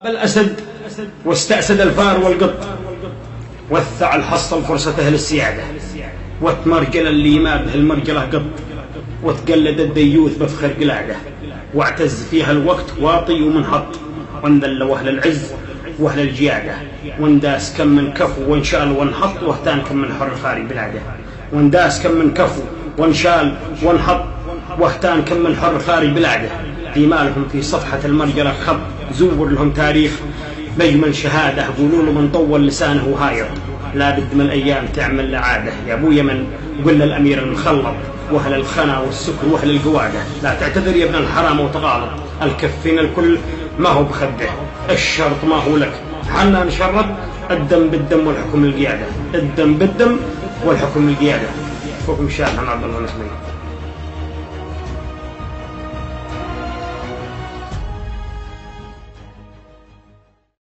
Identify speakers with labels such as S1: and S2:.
S1: الأسد واستأسد الفار والقط، وثع الحصل فرصته للسيادة، وتمرجل اللي ما به المرجله قط، وتقلد الديوث بفخر قلاده، واعتز فيها الوقت واطي ومنحط، وانذلوا أهل العز وأهل الجيادة، وانداس كم من كفو وانشال وانحط، واهتان كم من حر خاري بلاده، وانداس كم من كفو وانشال وانحط، واهتان كم من حر خاري بلاده، ايمالهم في صفحة المرجلة خط، زور لهم تاريخ نجم شهادة، قولوا له من طول لسانه هايط، لا بد من الأيام تعمل لعادة، يا أبو يمن قل الأمير المخلط، وأهل الخنا والسكر وأهل القوادة، لا تعتذر يا ابن الحرام وتغالط، الكفين الكل ما هو بخده، الشرط ما هو لك، حنا نشرط، الدم بالدم والحكم القيادة، الدم بالدم والحكم القيادة. فوق مشاهد عن عبد الله نسمي.